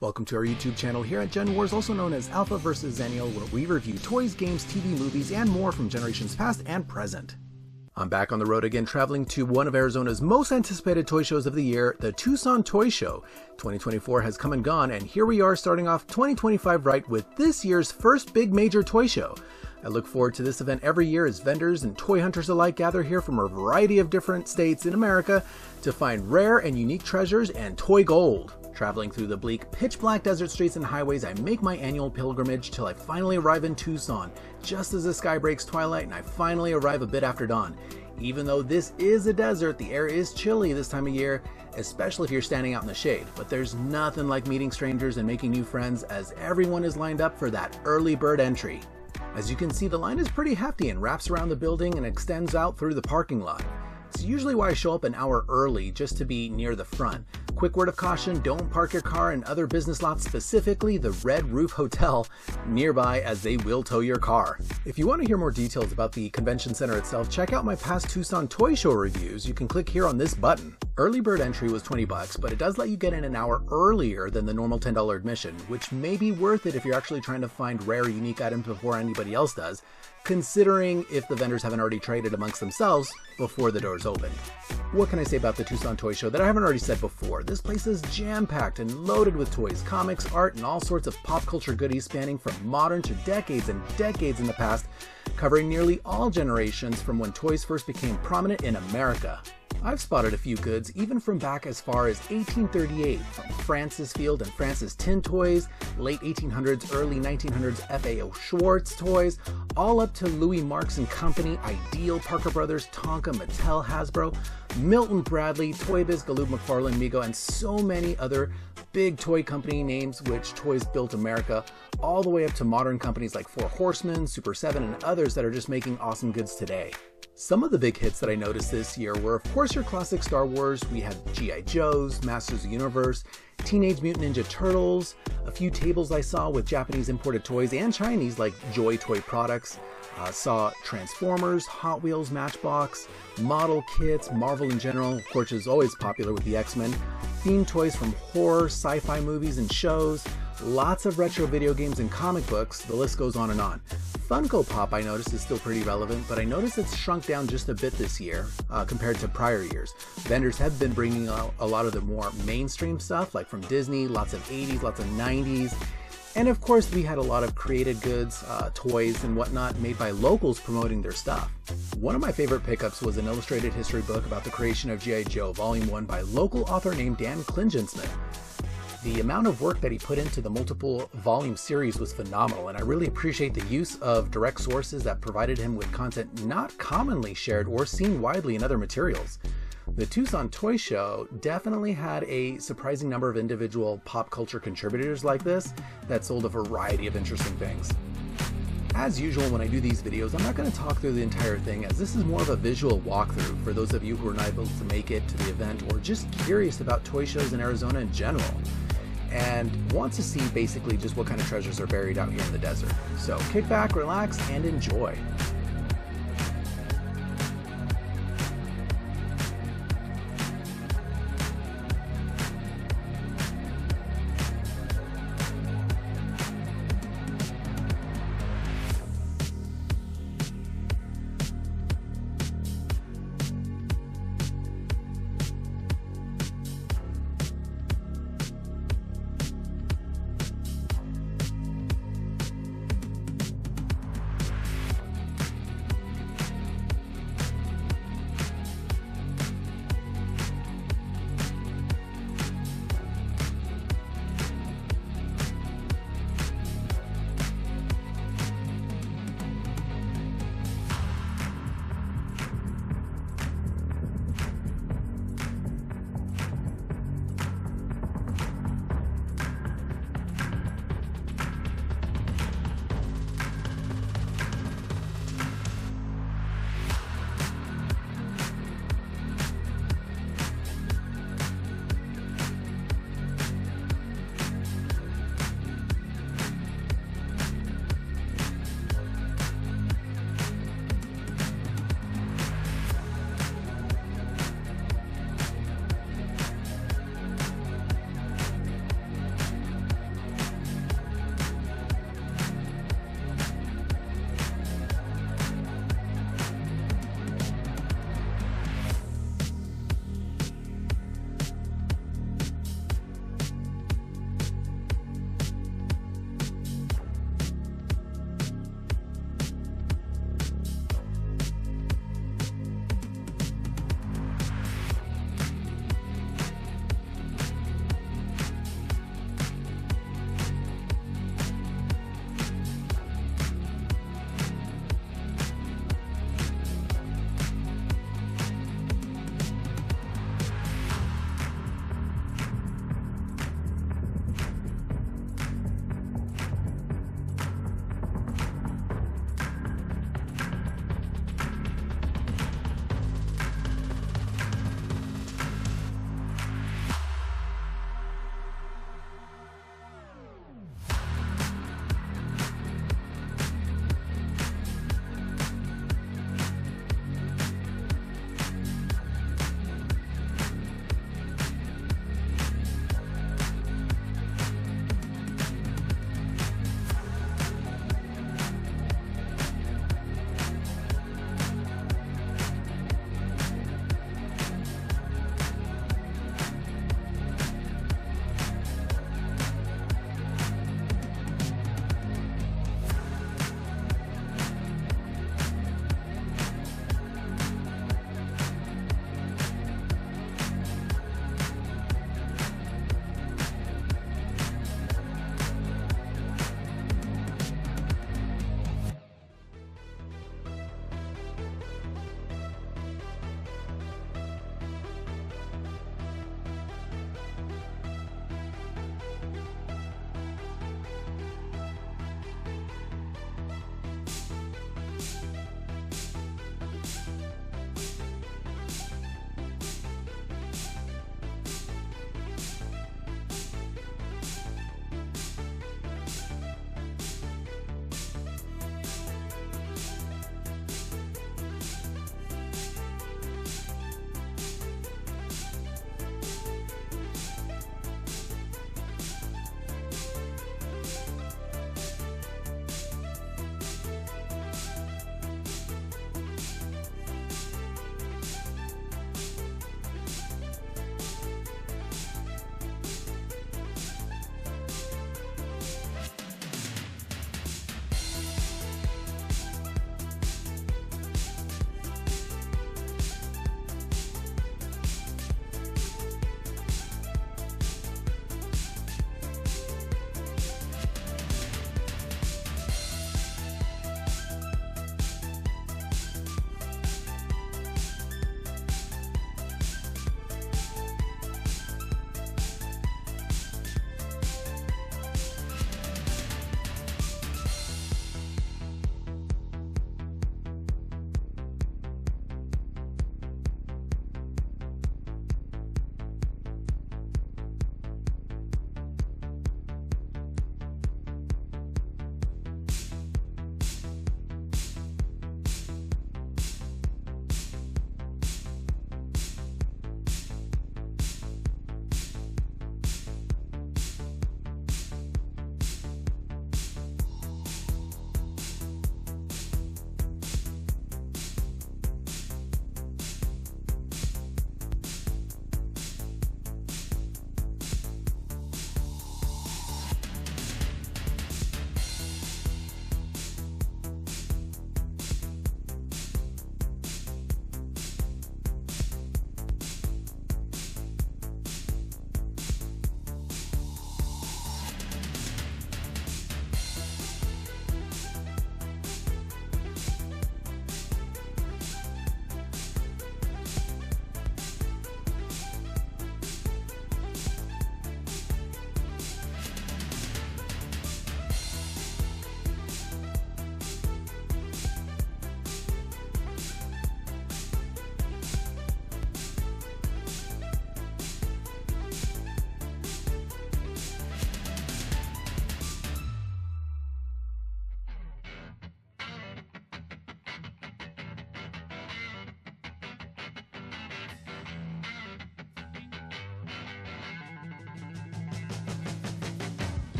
Welcome to our YouTube channel here at Genwars, also known as Alpha vs. Zennial, where we review toys, games, TV, movies, and more from generations past and present. I'm back on the road again, traveling to one of Arizona's most anticipated toy shows of the year, the Tucson Toy Show. 2024 has come and gone, and here we are starting off 2025 right with this year's first big major toy show. I look forward to this event every year as vendors and toy hunters alike gather here from a variety of different states in America to find rare and unique treasures and toy gold. Traveling through the bleak, pitch-black desert streets and highways, I make my annual pilgrimage till I finally arrive in Tucson, just as the sky breaks twilight and I finally arrive a bit after dawn. Even though this is a desert, the air is chilly this time of year, especially if you're standing out in the shade. But there's nothing like meeting strangers and making new friends, as everyone is lined up for that early bird entry. As you can see, the line is pretty hefty and wraps around the building and extends out through the parking lot. It's usually why I show up an hour early, just to be near the front. Quick word of caution, don't park your car in other business lots, specifically the Red Roof Hotel nearby, as they will tow your car. If you want to hear more details about the convention center itself, check out my past Tucson Toy Show reviews. You can click here on this button. Early bird entry was $20, but it does let you get in an hour earlier than the normal $10 admission, which may be worth it if you're actually trying to find rare, unique items before anybody else does, considering if the vendors haven't already traded amongst themselves before the doors open. What can I say about the Tucson Toy Show that I haven't already said before? This place is jam-packed and loaded with toys, comics, art, and all sorts of pop culture goodies spanning from modern to decades and decades in the past, covering nearly all generations from when toys first became prominent in America. I've spotted a few goods even from back as far as 1838, from Francis Field and Francis Tin Toys, late 1800s, early 1900s FAO Schwartz toys, all up to Louis Marks and Company, Ideal, Parker Brothers, Tonka, Mattel, Hasbro, Milton Bradley, Toy Biz, Galoob, McFarlane, Mego, and so many other big toy company names which Toys Built America, all the way up to modern companies like Four Horsemen, Super 7, and others that are just making awesome goods today. Some of the big hits that I noticed this year were, of course, your classic Star Wars. We had G.I. Joes, Masters of the Universe, Teenage Mutant Ninja Turtles, a few tables I saw with Japanese imported toys and Chinese like Joy Toy Products. Saw Transformers, Hot Wheels, Matchbox, model kits, Marvel in general, of course, is always popular with the X-Men, themed toys from horror, sci-fi movies and shows, lots of retro video games and comic books, the list goes on and on. Funko Pop, I noticed, is still pretty relevant, but I noticed it's shrunk down just a bit this year compared to prior years. Vendors have been bringing out a lot of the more mainstream stuff, like from Disney, lots of 80s, lots of 90s, and of course we had a lot of created goods, toys and whatnot made by locals promoting their stuff. One of my favorite pickups was an illustrated history book about the creation of G.I. Joe, Volume 1 by local author named Dan Klingenschmidt. The amount of work that he put into the multiple volume series was phenomenal, and I really appreciate the use of direct sources that provided him with content not commonly shared or seen widely in other materials. The Tucson Toy Show definitely had a surprising number of individual pop culture contributors like this that sold a variety of interesting things. As usual, when I do these videos, I'm not going to talk through the entire thing, as this is more of a visual walkthrough for those of you who are not able to make it to the event or just curious about toy shows in Arizona in general and want to see basically just what kind of treasures are buried out here in the desert. So kick back, relax, and enjoy.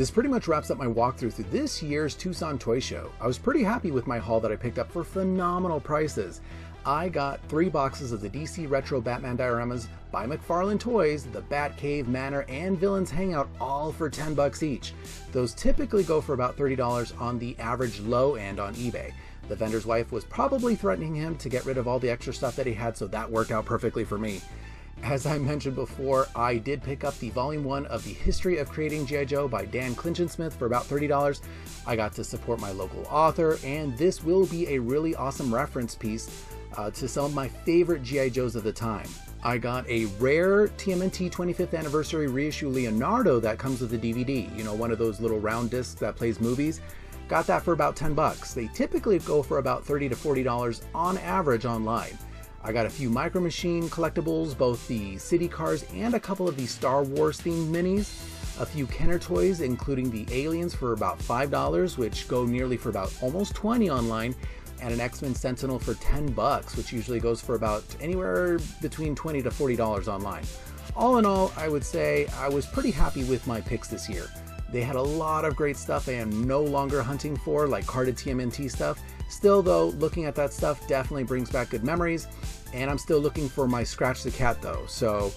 This pretty much wraps up my walkthrough through this year's Tucson Toy Show. I was pretty happy with my haul that I picked up for phenomenal prices. I got 3 boxes of the DC Retro Batman dioramas by McFarlane Toys, the Batcave, Manor, and Villains Hangout, all for $10 each. Those typically go for about $30 on the average low end on eBay. The vendor's wife was probably threatening him to get rid of all the extra stuff that he had, so that worked out perfectly for me. As I mentioned before, I did pick up the Volume 1 of The History of Creating G.I. Joe by Dan Clinchin-Smith for about $30. I got to support my local author, and this will be a really awesome reference piece to some of my favorite G.I. Joes of the time. I got a rare TMNT 25th Anniversary reissue Leonardo that comes with the DVD, you know, one of those little round discs that plays movies. Got that for about $10. They typically go for about $30 to $40 on average online. I got a few Micro Machine collectibles, both the city cars and a couple of the Star Wars themed minis. A few Kenner toys, including the Aliens for about $5, which go nearly for about almost $20 online, and an X-Men Sentinel for $10, which usually goes for about anywhere between $20 to $40 online. All in all, I would say I was pretty happy with my picks this year. They had a lot of great stuff I am no longer hunting for, like carded TMNT stuff. Still though, looking at that stuff definitely brings back good memories, and I'm still looking for my Scratch the Cat though, so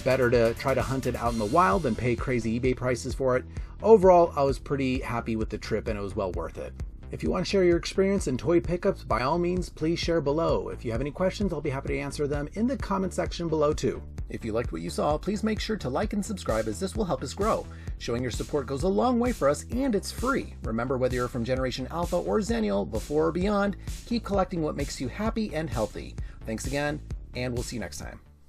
better to try to hunt it out in the wild than pay crazy eBay prices for it. Overall, I was pretty happy with the trip and it was well worth it. If you want to share your experience in toy pickups, by all means, please share below. If you have any questions, I'll be happy to answer them in the comment section below too. If you liked what you saw, please make sure to like and subscribe, as this will help us grow. Showing your support goes a long way for us, and it's free. Remember, whether you're from Generation Alpha or Xennial, before or beyond, keep collecting what makes you happy and healthy. Thanks again, and we'll see you next time.